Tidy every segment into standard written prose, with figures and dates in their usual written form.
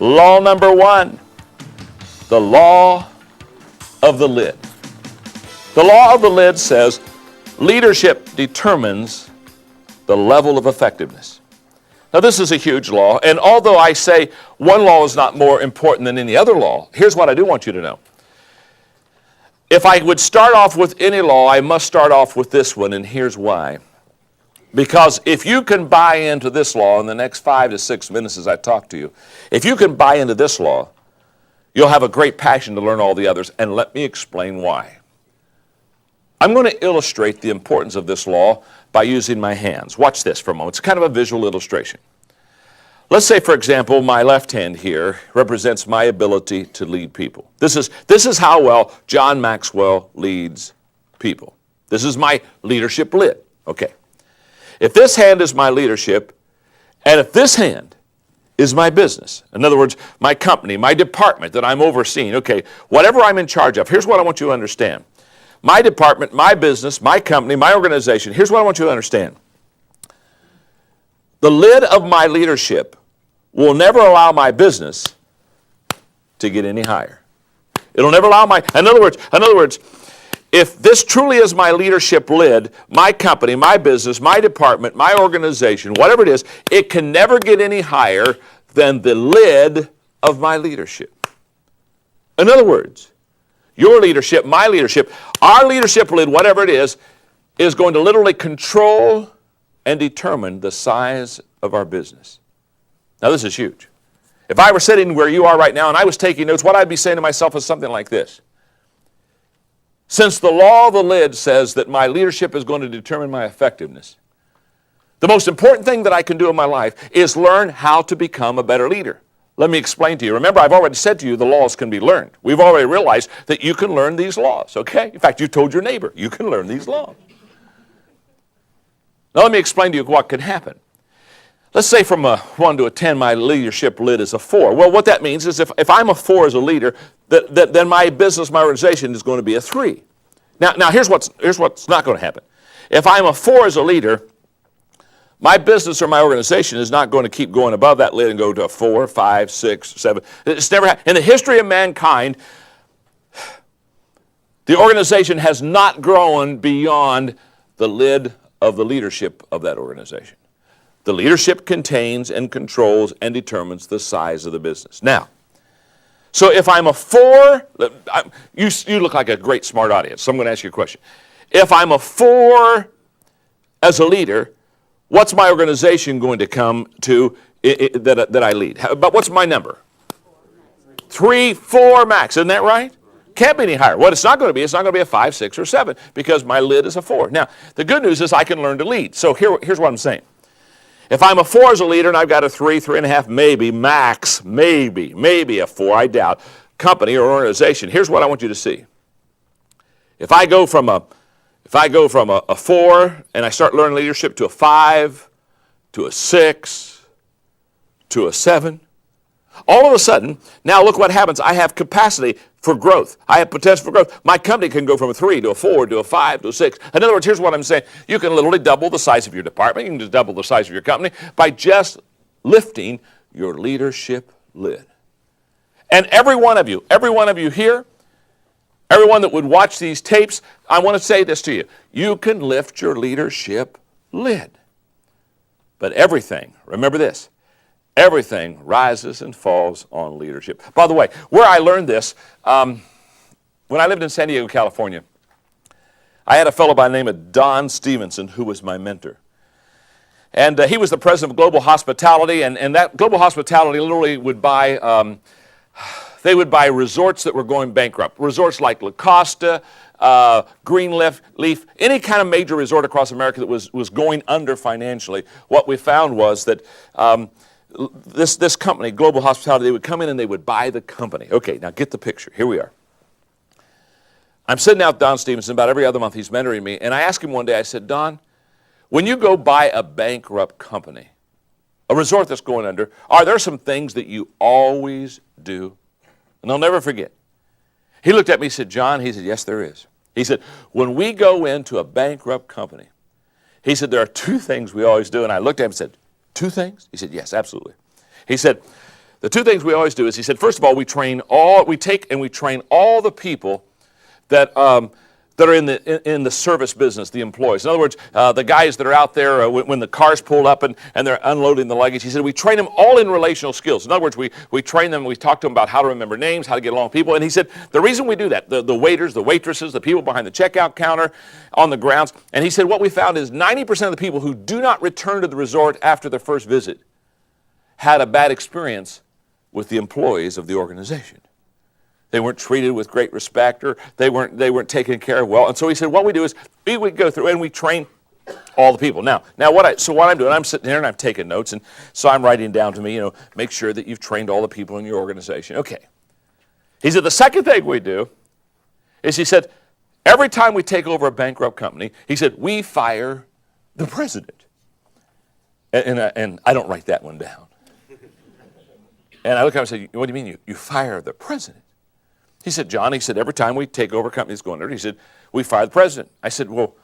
Law number one, the law of the lid. The law of the lid says leadership determines the level of effectiveness. Now, this is a huge law, and although I say one law is not more important than any other law, here's what I do want you to know. If I would start off with any law, I must start off with this one, and here's why. Because if you can buy into this law in the next 5 to 6 minutes as I talk to you, if you can buy into this law, you'll have a great passion to learn all the others, and let me explain why. I'm going to illustrate the importance of this law by using my hands. Watch this for a moment. It's kind of a visual illustration. Let's say, for example, my left hand here represents my ability to lead people. This is how well John Maxwell leads people. This is my leadership lid. Okay. If this hand is my leadership, and if this hand is my business, in other words, my company, my department that I'm overseeing, okay, whatever I'm in charge of, here's what I want you to understand. My department, my business, my company, my organization, here's what I want you to understand. The lid of my leadership will never allow my business to get any higher. It'll never allow in other words, if this truly is my leadership lid, my company, my business, my department, my organization, whatever it is, it can never get any higher than the lid of my leadership. In other words, your leadership, my leadership, our leadership lid, whatever it is going to literally control and determine the size of our business. Now, this is huge. If I were sitting where you are right now and I was taking notes, what I'd be saying to myself is something like this. Since the law of the lid says that my leadership is going to determine my effectiveness, the most important thing that I can do in my life is learn how to become a better leader. Let me explain to you. Remember, I've already said to you the laws can be learned. We've already realized that you can learn these laws, okay? In fact, you told your neighbor you can learn these laws. Now, let me explain to you what can happen. Let's say from a 1 to a 10, my leadership lid is a 4. Well, what that means is if I'm a 4 as a leader, then my business, my organization is going to be a 3. Now here's what's not going to happen. If I'm a 4 as a leader, my business or my organization is not going to keep going above that lid and go to a 4, 5, 6, 7. It's never happened. In the history of mankind, the organization has not grown beyond the lid of the leadership of that organization. The leadership contains and controls and determines the size of the business. Now, so if I'm a 4, you look like a great smart audience, so I'm going to ask you a question. If I'm a 4 as a leader, what's my organization going to come to that I lead? But what's my number? 3, 4 max, isn't that right? Can't be any higher. What it's not going to be a 5, 6, or 7 because my lid is a 4. Now, the good news is I can learn to lead. So here's what I'm saying. If I'm a 4 as a leader and I've got a 3, 3.5, maybe, max, maybe a 4, I doubt, company or organization, here's what I want you to see. If I go from a 4 and I start learning leadership to a 5, to a 6, to a 7, all of a sudden, now look what happens. I have capacity for growth. I have potential for growth. My company can go from a 3 to a 4 to a 5 to a 6. In other words, here's what I'm saying. You can literally double the size of your department. You can just double the size of your company by just lifting your leadership lid. And every one of you here, everyone that would watch these tapes, I want to say this to you. You can lift your leadership lid. But everything, remember this, everything rises and falls on leadership. By the way, where I learned this, when I lived in San Diego, California, I had a fellow by the name of Don Stevenson who was my mentor. And he was the president of Global Hospitality, and that Global Hospitality literally would buy, they would buy resorts that were going bankrupt. Resorts like La Costa, Greenleaf, any kind of major resort across America that was going under financially. What we found was that this company, Global Hospitality, they would come in and they would buy the company. Okay, now get the picture. Here we are. I'm sitting out with Don Stevenson about every other month. He's mentoring me. And I asked him one day, I said, Don, when you go buy a bankrupt company, a resort that's going under, are there some things that you always do? And I'll never forget. He looked at me and said, John, he said, yes, there is. He said, when we go into a bankrupt company, he said, there are 2 things we always do. And I looked at him and said, 2 things? He said, yes, absolutely. He said, The two things we always do is, he said, first of all, we train all the people that that are in the service business, the employees. In other words, the guys that are out there when the cars pull up and they're unloading the luggage. He said, we train them all in relational skills. In other words, we train them, we talk to them about how to remember names, how to get along with people. And he said, the reason we do that, the waiters, the waitresses, the people behind the checkout counter, on the grounds. And he said, what we found is 90% of the people who do not return to the resort after their first visit had a bad experience with the employees of the organization. They weren't treated with great respect, or they weren't taken care of well. And so he said, what we do is we go through and we train all the people. Now what I'm doing, I'm sitting here and I'm taking notes, and so I'm writing down to me, make sure that you've trained all the people in your organization. Okay. He said, the second thing we do is, he said, every time we take over a bankrupt company, he said, we fire the president. And I don't write that one down. And I look at him and say, what do you mean you fire the president? He said, John, he said, every time we take over a company that's going under, he said, we fire the president. I said, well,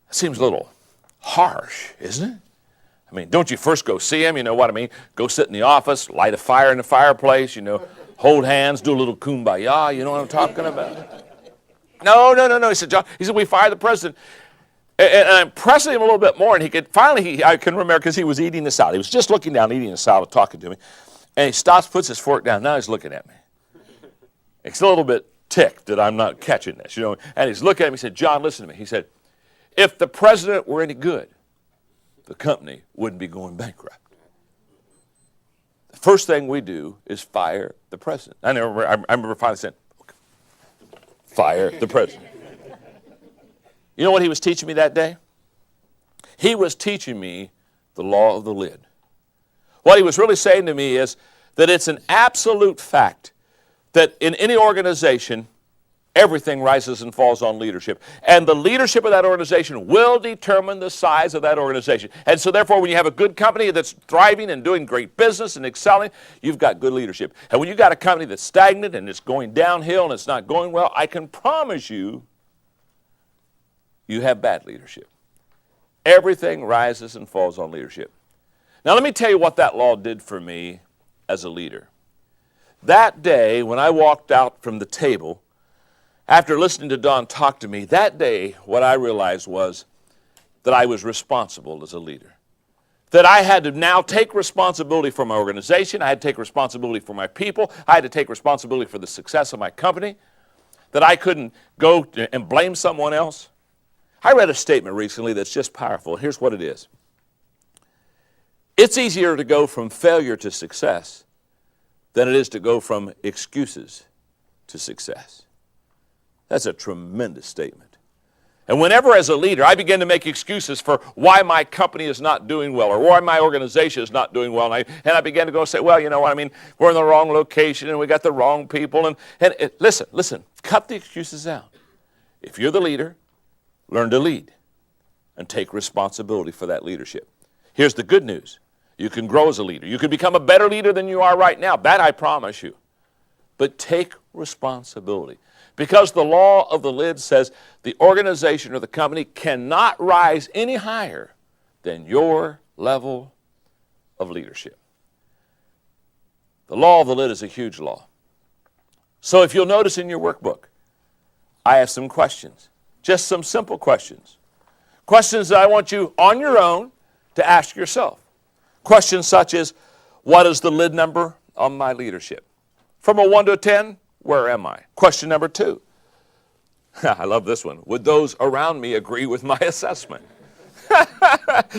that seems a little harsh, isn't it? I mean, don't you first go see him? You know what I mean? Go sit in the office, light a fire in the fireplace, hold hands, do a little kumbaya, you know what I'm talking about? No. He said, John, he said, we fire the president. And I'm pressing him a little bit more, and I can remember, because he was eating the salad. He was just looking down, eating the salad, talking to me. And he stops, puts his fork down. Now he's looking at me. He's a little bit ticked that I'm not catching this, And he's looking at me. He said, John, listen to me. He said, if the president were any good, the company wouldn't be going bankrupt. The first thing we do is fire the president. I remember finally saying, okay, fire the president. You know what he was teaching me that day? He was teaching me the law of the lid. What he was really saying to me is that it's an absolute fact that in any organization, everything rises and falls on leadership. And the leadership of that organization will determine the size of that organization. And so therefore, when you have a good company that's thriving and doing great business and excelling, you've got good leadership. And when you've got a company that's stagnant and it's going downhill and it's not going well, I can promise you, you have bad leadership. Everything rises and falls on leadership. Now let me tell you what that law did for me as a leader. That day, when I walked out from the table, after listening to Don talk to me, that day, what I realized was that I was responsible as a leader. That I had to now take responsibility for my organization. I had to take responsibility for my people. I had to take responsibility for the success of my company. That I couldn't go and blame someone else. I read a statement recently that's just powerful. Here's what it is. It's easier to go from failure to success than it is to go from excuses to success. That's a tremendous statement. And whenever as a leader I begin to make excuses for why my company is not doing well or why my organization is not doing well, and I began to go and say, well, you know what, I mean, we're in the wrong location and we got the wrong people. And listen, cut the excuses out. If you're the leader, learn to lead and take responsibility for that leadership. Here's the good news. You can grow as a leader. You can become a better leader than you are right now. That I promise you. But take responsibility. Because the law of the lid says the organization or the company cannot rise any higher than your level of leadership. The law of the lid is a huge law. So if you'll notice in your workbook, I have some questions. Just some simple questions. Questions that I want you on your own to ask yourself. Questions such as, what is the lid number on my leadership? From a 1 to a 10, where am I? Question number 2. I love this one. Would those around me agree with my assessment?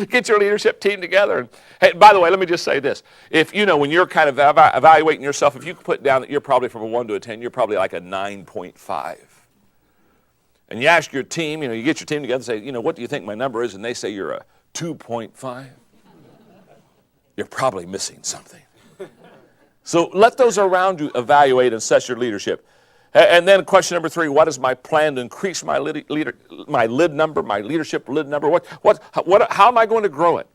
Get your leadership team together. And, hey, by the way, let me just say this. If when you're kind of evaluating yourself, if you put down that you're probably from a 1 to a 10, you're probably like a 9.5. And you ask your team, you get your team together and say, what do you think my number is? And they say you're a 2.5. You're probably missing something. So let those around you evaluate and assess your leadership. And then question number 3, what is my plan to increase my lid number, my leadership lid number? How am I going to grow it?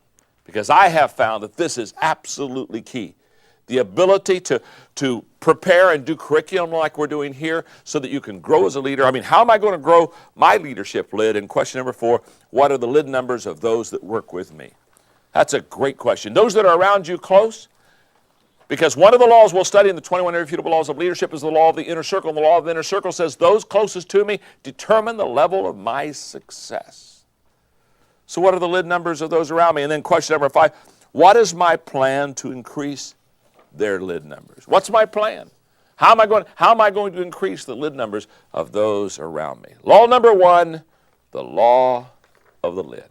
Because I have found that this is absolutely key. The ability to prepare and do curriculum like we're doing here so that you can grow as a leader. I mean, how am I going to grow my leadership lid? And question number 4, what are the lid numbers of those that work with me? That's a great question. Those that are around you close, Because one of the laws we'll study in the 21 Irrefutable Laws of Leadership is the law of the inner circle. And the law of the inner circle says those closest to me determine the level of my success. So what are the lid numbers of those around me? And then question number 5, what is my plan to increase their lid numbers? What's my plan? How am I going to increase the lid numbers of those around me? Law number 1, the law of the lid.